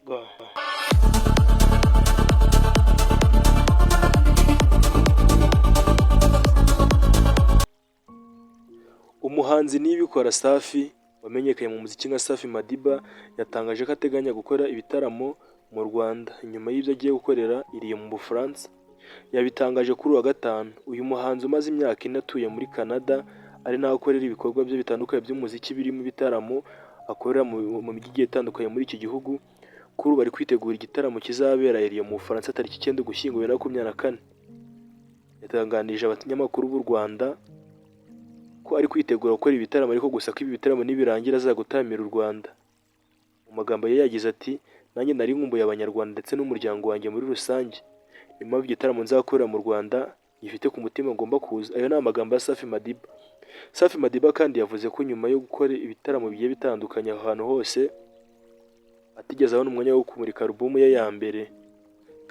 Go. Umuhanzi Niyibikora Safi wamenyekanye mu muziki nka Safi Madiba yatangaje ko ateganya gukora ibitaramo mu Rwanda nyuma y'ibyo agiye gukorera iriya mu Bufaransa. Yabitangaje kuri uwa gatanu. Uyu muhanzi umaze imyaka ine atuye muri Canada ari naho akorera ibikorwa bye bitandukanye by'umuziki birimo ibitaramo akorera mu mijyi igiye itandukanye muri iki gihugu. Kuri ubu bari kwitegura igitaramo kizabera iriya mu Bufaransa tariki 9 Ugushyingo 2024. Yatanganije abanyamakuru b'u Rwanda ko ari kwitegura gukora ibitaramo ariko gusa ko ibi bitaramo nibirangira azagutaramira u Rwanda. Mu magambo ye yagize ati nanjye nari nkumbuye abanyarwanda ndetse n'umuryango wanjye muri rusange. Impamvu igitaramo nzakorera mu Rwanda gifite ku mutima ngomba kuza. Ayo ni amagambo ya Safi Madiba. Safi Madiba kandi yavuze ko nyuma yo gukora ibitaramo bigiye bitandukanye ahantu hose atigeze abona umwanya wo kumurika alubumu ye ya mbere.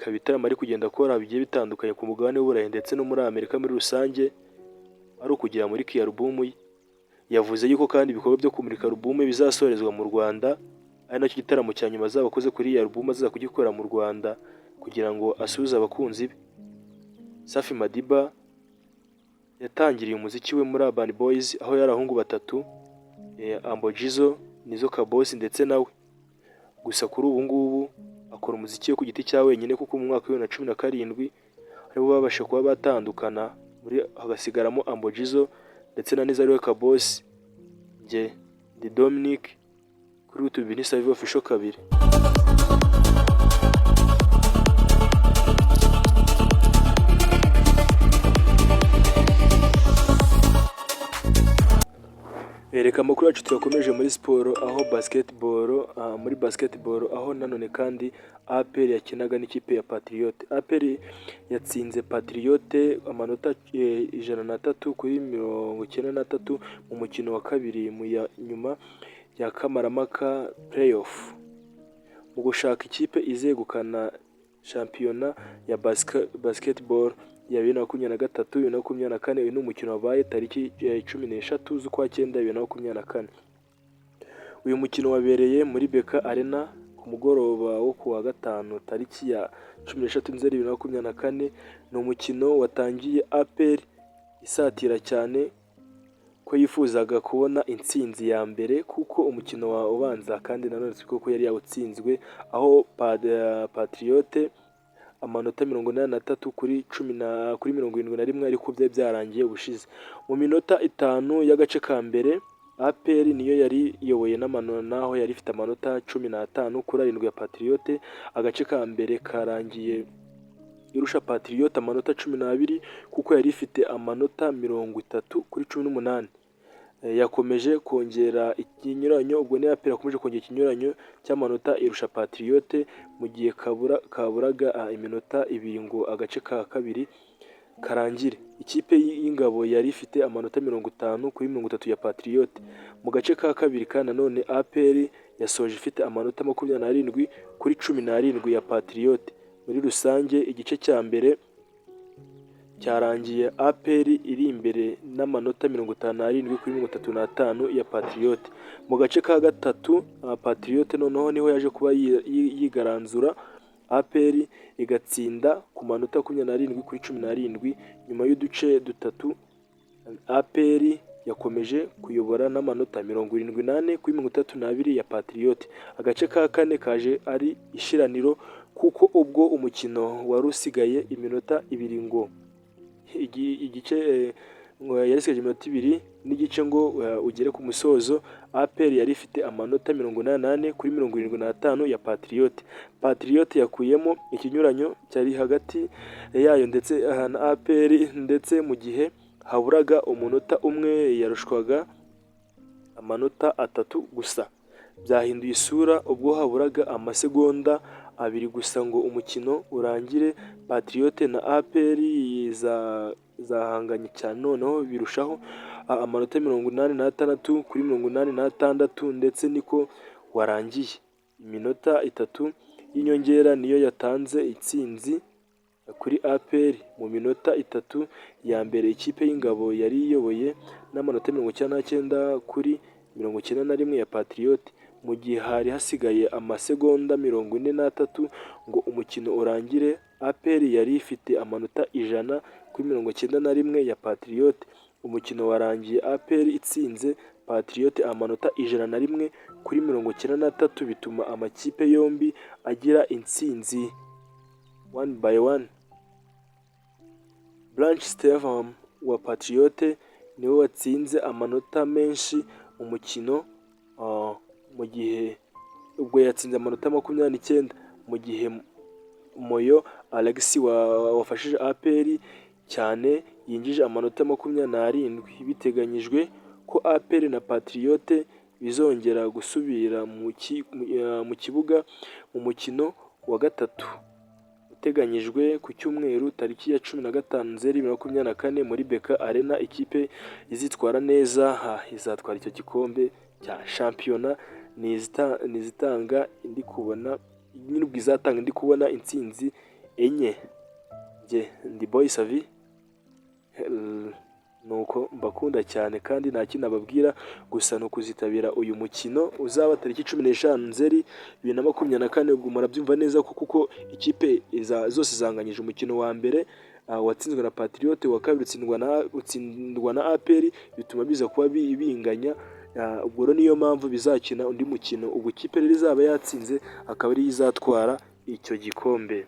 Ibitaramo ari kugenda akora bigiye bitandukanye ku mugabane w'Uburayi ndetse no muri Amerika muri rusange ari ukugira muri iyi alubumu ye. Yavuze yuko kandi ibikorwa byo kumurika alubumu bizasorezwa mu Rwanda, ari nacyo gitaramo cya nyuma azaba akoze kuri iyi alubumu azaza kugikorera mu Rwanda kugira ngo asubize abakunzi be. Safi Madiba yatangiriye umuziki we muri Urban Boys aho yari abahungu batatu, Ambo Jizzo, Nizzo Kabosi ndetse nawe. Gusa kuri ubu ngubu akora umuziki we ku giti cya wenyine kuko mu mwaka wa 2017 aribo babasha kuba batandukana hagasigaramo Ambo Jizzo ndetse na Nizzo Kabosi. Njye ndi Dominic kuri YouTube ni Savio Official 2. Reka amakuru yacu turakomeje muri siporo aho muri basketball aho nanone kandi APR yakinaga n'ikipe ya Patriote. APR yatsinze Patriote amanota 103 kuri 93 mu mukino wa kabiri nyuma ya Kamaramaka playoff mu gushaka ikipe izegukana shampiyona ya basketball ya 2023 2024. Uyu ni umukino wabaye tariki 13 z'ukwa 9 2024. Uyu mukino wabereye muri Beka Arena ku mugoroba wo kuwa gatanu tariki ya 13 Nzeri 2024. Ni umukino watangiye APR isatira cyane ko yifuzaga kubona intsinzi ya mbere kuko umukino wa ubanza kandi nanone ko yari yawutsinzwe aho Patriote amanota 83 kuri 71 ariko bye byarangiye ubushize. Mu minota 5 y'agace ka mbere APR niyo yari iyoboye n'amanota naho yari ifite amanota 15 kuri 7 ya Patriote. Agace ka mbere karangiye irusha Patriote amanota 12 kuko yari ifite amanota 30 kuri 18. Yakomeje kongera ikinyuranyo, ubwo ni APR yakomeje kongera ikinyuranyo cy'amanota irusha Patriote mu gihe kaburaga iminota 2 ngo agace ka kabiri karangire. Ikipe y'ingabo yari ifite amanota 50 kuri 30 ya Patriote. Mu gace ka kabiri kandi nanone APR yasoje ifite amanota 27 kuri 17 ya Patriote. Muri rusange igice cya mbere cyarangiye APR iri imbere n'amanota 57 kuri 35 ya Patriote. Mu gace ka gatatu Patriote noneho niho yaje kuba yigaranzura APR igatsinda ku manota 27 kuri 17. Nyuma y'uduce dutatu APR yakomeje kuyobora n'amanota 78 kuri 32 ya Patriote. Agace ka kane kaje ari ishiraniro kuko ubwo umukino wari usigaye iminota 2 ngo igice yari isigaje iminota 2 n'igice ngo ugere ku musozo. APR yari ifite amanota 88 kuri 75 ya Patriote. Patriote yakuyemo ikinyuranyo cyari hagati yayo ndetse na APR ndetse mu gihe haburaga umunota umwe yarushwaga amanota 3 gusa. Byahinduye isura ubwo haburaga amasegonda 2 gusa ngo umukino urangire. Patriote na APR zahanganye cyane noneho birushaho amanota 86 kuri 86 ndetse niko warangiye. Iminota 3 y'inyongera niyo yatanze itsinzi kuri APR. Mu minota 3 ya mbere ikipe y'ingabo yari iyoboye n'amanota 99 kuri 91 ya Patriote. mu gihe hari hasigaye amasegonda 43 ngo umukino urangire. APR yari ifite amanota 191 ya Patriote. Umukino warangiye APR itsinze Patriote amanota 101-93, bituma amakipe yombi agira intsinzi 1-1. Blanche Stephen wa Patriote niwe watsinze amanota menshi mu mukino, mu gihe ubwo yatsinze amanota 29, mu gihe Moyo Alex wafashije APR cyane yinjije amanota 27. Biteganyijwe ko APR na Patriote bizongera gusubira mu kibuga mu mukino wa gatatu uteganyijwe ku cyumweru tariki ya 15/2024 muri BK Arena. Ikipe izitwara neza izatwara icyo gikombe cya shampiyona, nizitanga indi kubona intsinzi enye. Ndi Boy Savi, nuko mbakunda cyane kandi nta kintu nababwira, gusa no kuzitabira uyu mukino uzaba tariki 15/2024. ubwo murabyumva neza kuko ikipe zose zanganyije umukino wa mbere watsinzwe na Patriote, wa kabiri utsindwa na APR, bituma biza kuba binganya. Ubwo niyo mpamvu bizakina undi mukino, ubwo ikipe rero izaba yatsinze akaba ari izatwara icyo gikombe.